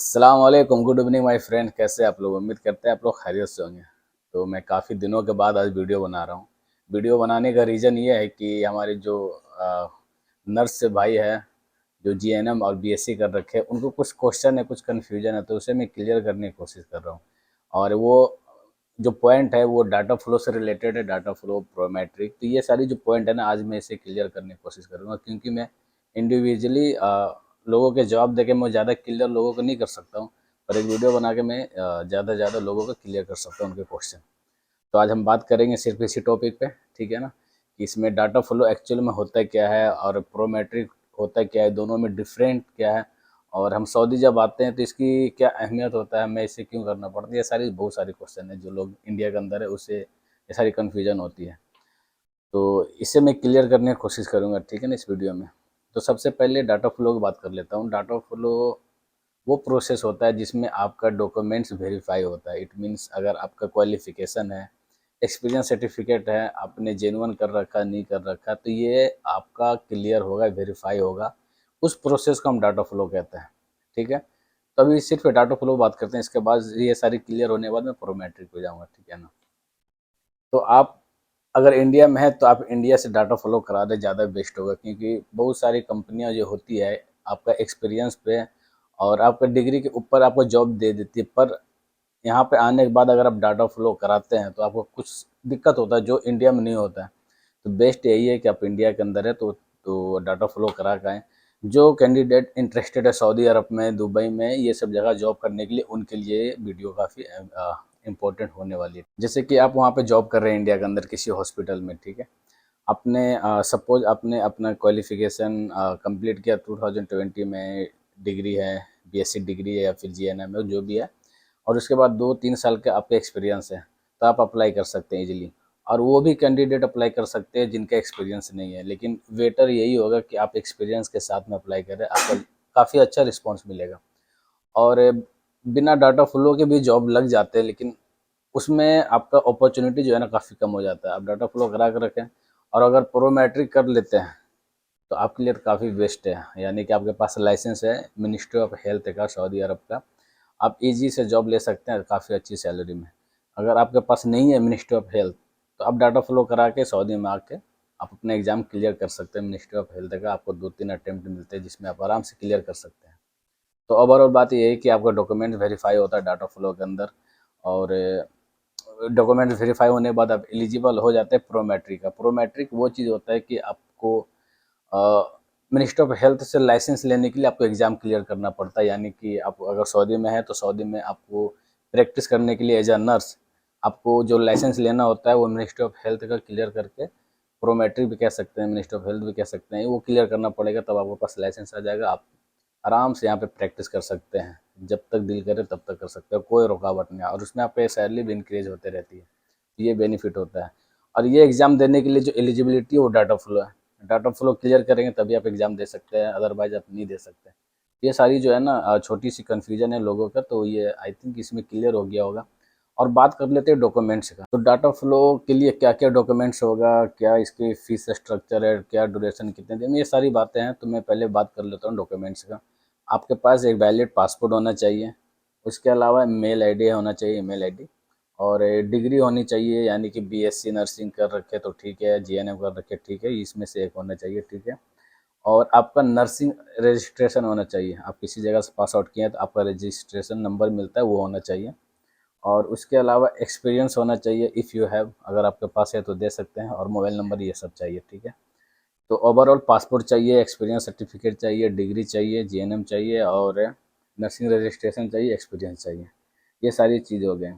अस्सलाम वालेकुम, good evening my friend. कैसे आप लोग? उम्मीद करते हैं आप लोग खैरियत से होंगे। तो मैं काफ़ी दिनों के बाद आज वीडियो बना रहा हूँ। वीडियो बनाने का रीज़न ये है कि हमारे जो नर्स से भाई है, जो जीएनएम और बीएससी कर रखे हैं, उनको कुछ क्वेश्चन है, कुछ कन्फ्यूजन है, तो उसे मैं क्लियर करने की कोशिश कर रहा हूँ। और वो जो पॉइंट है वो डाटा फ्लो से रिलेटेड है, डाटा फ्लो, प्रोमेट्रिक। तो ये सारी जो पॉइंट है ना, आज मैं इसे क्लियर करने की कोशिश करूँगा, क्योंकि मैं इंडिविजुअली लोगों के जवाब देके मैं ज़्यादा क्लियर लोगों को नहीं कर सकता हूँ, पर एक वीडियो बना के मैं ज़्यादा से ज़्यादा लोगों को क्लियर कर सकता हूँ उनके क्वेश्चन। तो आज हम बात करेंगे सिर्फ इसी टॉपिक पे, ठीक है ना, कि इसमें डाटा फ्लो एक्चुअल में होता क्या है और प्रोमेट्रिक होता क्या है, दोनों में डिफरेंट क्या है, और हम सऊदी जब आते हैं तो इसकी क्या अहमियत होता है, हमें इसे क्यों करना पड़ता है। ये सारी बहुत सारी क्वेश्चन है जो लोग इंडिया के अंदर है उससे ये सारी कन्फ्यूजन होती है। तो इसे मैं क्लियर करने की कोशिश करूँगा, ठीक है ना, इस वीडियो में। तो सबसे पहले डाटा फ्लो की बात कर लेता हूँ। डाटा फ्लो वो प्रोसेस होता है जिसमें आपका डॉक्यूमेंट्स वेरीफाई होता है। इट मीन्स अगर आपका क्वालिफिकेशन है, एक्सपीरियंस सर्टिफिकेट है, आपने जेन्युइन कर रखा नहीं कर रखा, तो ये आपका क्लियर होगा, वेरीफाई होगा। उस प्रोसेस को हम डाटा फ्लो कहते हैं, ठीक है। तो अभी सिर्फ डाटा फ्लो बात करते हैं, इसके बाद ये सारी क्लियर होने के बाद मैं प्रोमेट्रिक हो जाऊँगा, ठीक है ना। तो आप अगर इंडिया में है तो आप इंडिया से डाटा फॉलो करा दें, ज़्यादा बेस्ट होगा, क्योंकि बहुत सारी कंपनियां जो होती है आपका एक्सपीरियंस पे और आपका डिग्री के ऊपर आपको जॉब दे देती है, पर यहाँ पे आने के बाद अगर आप डाटा फ्लो कराते हैं तो आपको कुछ दिक्कत होता है जो इंडिया में नहीं होता है। तो बेस्ट यही है कि आप इंडिया के अंदर है तो डाटा फ्लो करा के आएँ। जो कैंडिडेट इंटरेस्टेड है सऊदी अरब में, दुबई में, ये सब जगह जॉब करने के लिए, उनके लिए ये वीडियो काफ़ी इम्पोर्टेंट होने वाली है। जैसे कि आप वहाँ पे जॉब कर रहे हैं इंडिया के अंदर किसी हॉस्पिटल में, ठीक है। आपने सपोज आपने अपना क्वालिफिकेशन कंप्लीट किया 2020 में, डिग्री है, बीएससी डिग्री है या फिर जीएनएम है, जो भी है, और उसके बाद 2-3 साल का आपका एक्सपीरियंस है, तो आप अप्लाई कर सकते हैं इजीली। और वो भी कैंडिडेट अप्लाई कर सकते हैं जिनका एक्सपीरियंस नहीं है, लेकिन बेटर यही होगा कि आप एक्सपीरियंस के साथ में अप्लाई करें, आपको काफ़ी अच्छा रिस्पॉन्स मिलेगा। और बिना डाटा फ्लो के भी जॉब लग जाते हैं, लेकिन उसमें आपका अपॉर्चुनिटी जो है ना काफ़ी कम हो जाता है। आप डाटा फ्लो करा कर रखें और अगर प्रोमेट्रिक कर लेते हैं तो आपके लिए तो काफ़ी बेस्ट है, यानी कि आपके पास लाइसेंस है मिनिस्ट्री ऑफ हेल्थ का, सऊदी अरब का। आप इजी से जॉब ले सकते हैं काफ़ी अच्छी सैलरी में। अगर आपके पास नहीं है मिनिस्ट्री ऑफ हेल्थ, तो आप डाटा फ्लो करा के सऊदी में आके आप अपना एग्ज़ाम क्लियर कर सकते हैं मिनिस्ट्री ऑफ हेल्थ का। आपको 2-3 अटेम्प्ट मिलते हैं जिसमें आप आराम से क्लियर कर सकते हैं। तो ओवरऑल बात ये है कि आपका डॉक्यूमेंट वेरीफाई होता है डाटा फ्लो के अंदर, और डॉक्यूमेंट वेरीफाई होने के बाद आप एलिजिबल हो जाते हैं प्रोमेट्रिक का। प्रोमेट्रिक वो चीज़ होता है कि आपको मिनिस्ट्री ऑफ हेल्थ से लाइसेंस लेने के लिए आपको एग्ज़ाम क्लियर करना पड़ता है, यानी कि आप अगर सऊदी में है तो सऊदी में आपको प्रैक्टिस करने के लिए एज अ नर्स आपको जो लाइसेंस लेना होता है वो मिनिस्ट्री ऑफ हेल्थ का क्लियर करके, प्रोमेट्रिक भी कह सकते हैं, मिनिस्ट्री ऑफ हेल्थ भी कह सकते हैं, वो क्लियर करना पड़ेगा, तब आपके पास लाइसेंस आ जाएगा। आप आराम से यहाँ पे प्रैक्टिस कर सकते हैं, जब तक दिल करे तब तक कर सकते हो, कोई रुकावट नहीं है, और उसमें आपकी सैलरी भी इंक्रीज होते रहती है। ये बेनिफिट होता है। और ये एग्ज़ाम देने के लिए जो एलिजिबिलिटी है वो डाटा फ्लो है। डाटा फ्लो क्लियर करेंगे तभी आप एग्ज़ाम दे सकते हैं, अदरवाइज आप नहीं दे सकते। ये सारी जो है ना छोटी सी कन्फ्यूजन है लोगों का, तो ये आई थिंक इसमें क्लियर हो गया होगा। और बात कर लेते हैं डॉक्यूमेंट्स का। तो डाटा फ्लो के लिए क्या क्या डॉक्यूमेंट्स होगा, क्या इसकी फीस स्ट्रक्चर है, क्या ड्यूरेशन कितने दिन, ये सारी बातें हैं। तो मैं पहले बात कर लेता हूँ डॉक्यूमेंट्स का। आपके पास एक वैलिड पासपोर्ट होना चाहिए, उसके अलावा मेल आईडी होना चाहिए, ईमेल आईडी, और डिग्री होनी चाहिए, यानी कि बीएससी नर्सिंग कर रखे तो ठीक है, जीएनएम कर रखे ठीक है, इसमें से एक होना चाहिए, ठीक है। और आपका नर्सिंग रजिस्ट्रेशन होना चाहिए, आप किसी जगह से पास आउट किए हैं तो आपका रजिस्ट्रेशन नंबर मिलता है, वो होना चाहिए। और उसके अलावा एक्सपीरियंस होना चाहिए, इफ़ यू हैव, अगर आपके पास है तो दे सकते हैं, और मोबाइल नंबर, ये सब चाहिए, ठीक है। तो ओवरऑल पासपोर्ट चाहिए, एक्सपीरियंस सर्टिफिकेट चाहिए, डिग्री चाहिए, जीएनएम चाहिए, और नर्सिंग रजिस्ट्रेशन चाहिए, एक्सपीरियंस चाहिए। ये सारी चीज़ हो गए।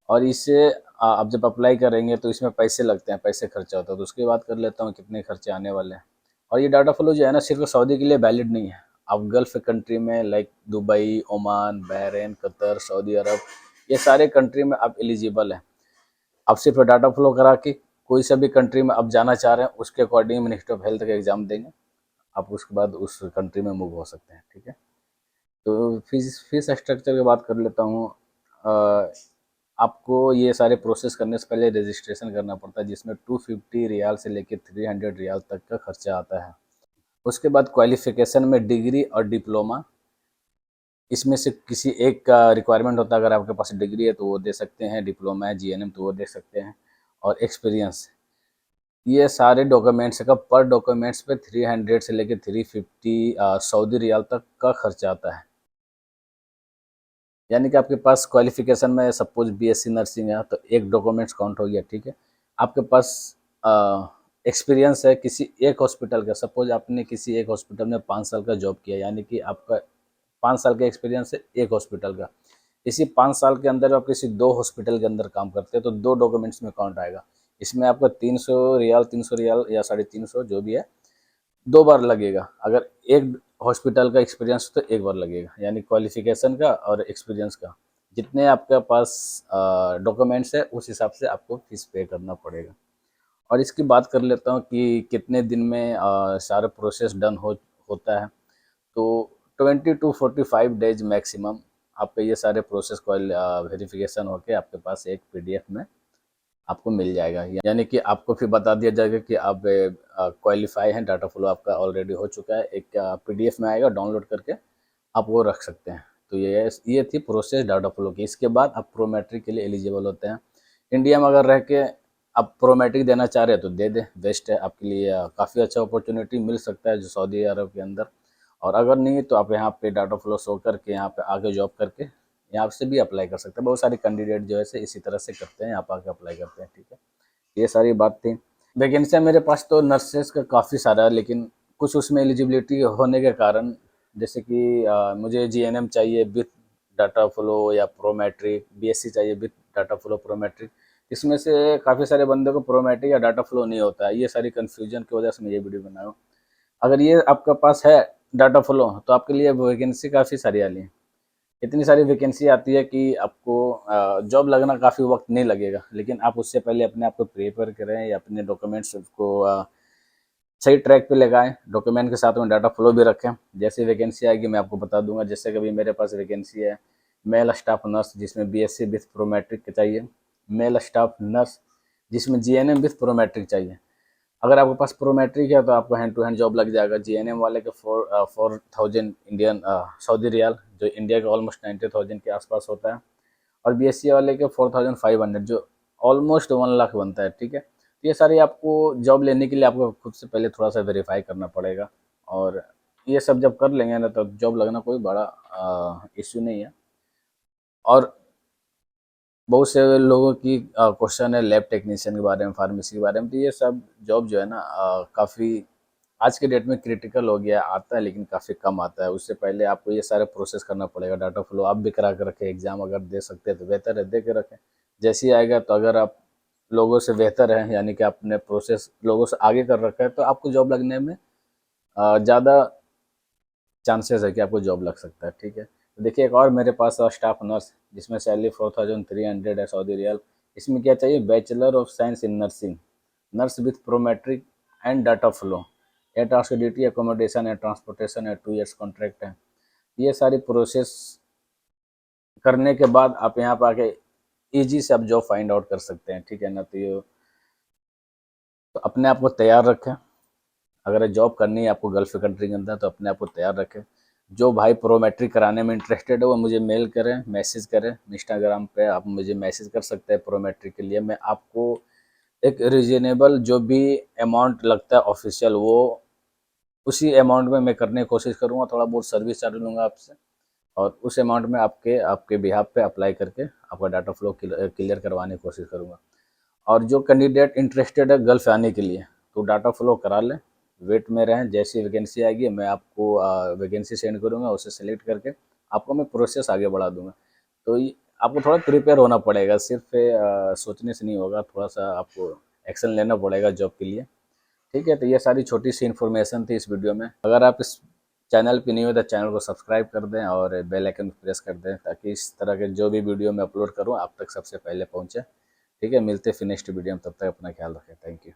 और इससे आप जब अप्लाई करेंगे तो इसमें पैसे लगते हैं, पैसे खर्चा होता है, तो उसकी बात कर लेता हूँ कितने खर्चे आने वाले हैं। और ये डाटा फ्लो जो है ना सिर्फ सऊदी के लिए वैलिड नहीं है। आप गल्फ़ कंट्री में like Dubai, Oman, Bahrain, Qatar, सऊदी अरब, ये सारे कंट्री में आप एलिजिबल हैं। आप सिर्फ डाटा फ्लो करा के कोई सा भी कंट्री में आप जाना चाह रहे हैं, उसके अकॉर्डिंग मिनिस्ट्री ऑफ हेल्थ का एग्ज़ाम देंगे, आप उसके बाद उस कंट्री में मूव हो सकते हैं, ठीक है। तो फीस स्ट्रक्चर की बात कर लेता हूँ। आपको ये सारे प्रोसेस करने से पहले रजिस्ट्रेशन करना पड़ता है, जिसमें 250 रियाल से लेकर 300 रियाल तक का खर्चा आता है। उसके बाद क्वालिफिकेशन में डिग्री और डिप्लोमा इसमें से किसी एक का रिक्वायरमेंट होता है, अगर आपके पास डिग्री है तो वो दे सकते हैं, डिप्लोमा है जीएनएम तो वो दे सकते हैं, और एक्सपीरियंस। ये सारे डॉक्यूमेंट्स का पर डॉक्यूमेंट्स पे 300 से लेकर 350 सऊदी रियाल तक का खर्चा आता है। यानी कि आपके पास क्वालिफिकेशन में सपोज बीएससी नर्सिंग है तो एक डॉक्यूमेंट्स काउंट हो गया, ठीक है। आपके पास एक्सपीरियंस है किसी एक हॉस्पिटल का, सपोज आपने किसी एक हॉस्पिटल में 5 साल का जॉब किया, यानी कि आपका 5 साल का एक्सपीरियंस है एक हॉस्पिटल का। इसी 5 साल के अंदर आप किसी 2 हॉस्पिटल के अंदर काम करते हैं तो 2 डॉक्यूमेंट्स में काउंट आएगा। इसमें आपका 300 रियाल, 300 रियाल या 350 जो भी है 2 बार लगेगा। अगर एक हॉस्पिटल का एक्सपीरियंस तो एक बार लगेगा, यानी क्वालिफिकेशन का और एक्सपीरियंस का। जितने आपके पास डॉक्यूमेंट्स है उस हिसाब से आपको फीस पे करना पड़ेगा। और इसकी बात कर लेता हूँ कि कितने दिन में सारा प्रोसेस डन होता है। तो 20 to 45 डेज मैक्सिमम आपके ये सारे प्रोसेस वेरिफिकेशन होके आपके पास एक पीडीएफ में आपको मिल जाएगा। यानी कि आपको फिर बता दिया जाएगा कि आप क्वालिफाई हैं, डाटा फ्लो आपका ऑलरेडी हो चुका है, एक पीडीएफ में आएगा, डाउनलोड करके आप वो रख सकते हैं। तो ये थी प्रोसेस डाटा फ्लो की। इसके बाद आप प्रोमेट्रिक के लिए एलिजिबल होते हैं। इंडिया में अगर रह के आप प्रोमेट्रिक देना चाह रहे हैं तो दे दें, बेस्ट है आपके लिए। काफ़ी अच्छा अपॉर्चुनिटी मिल सकता है जो सऊदी अरब के अंदर। और अगर नहीं तो आप यहाँ पे डाटा फ्लो शो करके यहाँ पे आगे जॉब करके यहाँ से भी अप्लाई कर सकते हैं। बहुत सारे कैंडिडेट जो है इसी तरह से करते हैं, यहाँ पर आके अप्लाई करते हैं, ठीक है। ये सारी बात थी। वैकेंसियाँ मेरे पास तो नर्सेस का काफ़ी सारा है, लेकिन कुछ उसमें एलिजिबिलिटी होने के कारण, जैसे कि मुझे जीएनएम चाहिए विथ डाटा फ्लो या प्रोमेट्रिक, बीएससी चाहिए विथ डाटा फ्लो प्रोमेट्रिक। इसमें से काफ़ी सारे बंदों को प्रोमेट्रिक या डाटा फ्लो नहीं होता है। ये सारी कन्फ्यूजन की वजह से मैं ये वीडियो बना रहा हूँ। अगर ये आपके पास है डाटा फ्लो तो आपके लिए वैकेंसी काफ़ी सारी आ रही है। इतनी सारी वैकेंसी आती है कि आपको जॉब लगना काफ़ी वक्त नहीं लगेगा, लेकिन आप उससे पहले अपने आप को प्रिपेयर करें या अपने डॉक्यूमेंट्स को सही ट्रैक पे लगाएं, डॉक्यूमेंट के साथ में डाटा फ्लो भी रखें। जैसे वैकेंसी आएगी मैं आपको बता दूंगा। जैसे कभी मेरे पास वैकेंसी है मेल स्टाफ नर्स जिसमें बीएससी विथ प्रोमेट्रिक चाहिए, मेल स्टाफ नर्स जिसमें जीएनएम विथ प्रोमेट्रिक चाहिए। अगर आपके पास प्रोमेट्रिक है तो आपको हैंड टू हैंड जॉब लग जाएगा। जीएनएम वाले के 4000 इंडियन सऊदी रियाल, जो इंडिया के ऑलमोस्ट 90,000 के आसपास होता है। और बीएससी वाले के 4500, जो ऑलमोस्ट 1 लाख बनता है, ठीक है। तो ये सारी आपको जॉब लेने के लिए आपको खुद से पहले थोड़ा सा वेरीफाई करना पड़ेगा, और ये सब जब कर लेंगे ना तो जॉब लगना कोई बड़ा इश्यू नहीं है। और बहुत से लोगों की क्वेश्चन है लैब टेक्नीशियन के बारे में, फार्मेसी के बारे में। तो ये सब जॉब जो है ना काफ़ी आज के डेट में क्रिटिकल हो गया, आता है लेकिन काफ़ी कम आता है। उससे पहले आपको ये सारे प्रोसेस करना पड़ेगा। डाटा फ्लो आप भी करा कर रखें, एग्ज़ाम अगर दे सकते हैं तो बेहतर है, दे के रखें। जैसे ही आएगा तो अगर आप लोगों से बेहतर हैं, यानी कि आपने प्रोसेस लोगों से आगे कर रखा है, तो आपको जॉब लगने में ज़्यादा चांसेस है कि आपको जॉब लग सकता है, ठीक है। तो देखिए एक और मेरे पास स्टाफ नर्स जिसमें सैलरी 4300 है सऊदी रियाल। इसमें क्या चाहिए, bachelor of science in nursing, nurse with Prometric and data flow, air duty, accommodation है, ट्रांसपोर्टेशन है, 2 ईयर्स कॉन्ट्रैक्ट है। ये सारी प्रोसेस करने के बाद आप यहाँ पर आके ईजी से आप जॉब फाइंड आउट कर सकते हैं, ठीक है ना। तो अपने आप को तैयार रखें। अगर जॉब करनी है आपको गल्फ कंट्री के अंदर तो अपने आप को तैयार रखें। जो भाई प्रोमेट्रिक कराने में इंटरेस्टेड है वो मुझे मेल करें, मैसेज करें। इंस्टाग्राम पे आप मुझे मैसेज कर सकते हैं प्रोमेट्रिक के लिए। मैं आपको एक रीजनेबल जो भी अमाउंट लगता है ऑफिशियल, वो उसी अमाउंट में मैं करने की कोशिश करूँगा। थोड़ा बहुत सर्विस चार्ज लूँगा आपसे, और उस अमाउंट में आपके आपके बिहाफ पे अप्लाई करके आपका डाटा फ्लो क्लियर करवाने की कोशिश करूँगा। और जो कैंडिडेट इंटरेस्टेड है गल्फ आने के लिए तो डाटा फ्लो करा लें, वेट में रहें। जैसी वैकेंसी आएगी मैं आपको वैकेंसी सेंड करूँगा, उसे सेलेक्ट करके आपको मैं प्रोसेस आगे बढ़ा दूँगा। तो आपको थोड़ा प्रिपेयर होना पड़ेगा, सिर्फ सोचने से नहीं होगा, थोड़ा सा आपको एक्शन लेना पड़ेगा जॉब के लिए, ठीक है। तो ये सारी छोटी सी इन्फॉर्मेशन थी इस वीडियो में। अगर आप इस चैनल पे नहीं हो तो चैनल को सब्सक्राइब कर दें और बेल आइकन प्रेस कर दें, ताकि इस तरह के जो भी वीडियो मैं अपलोड करूँ आप तक सबसे पहले पहुँचे, ठीक है। मिलते फिर नेक्स्ट वीडियो में, तब तक अपना ख्याल रखें। Thank you.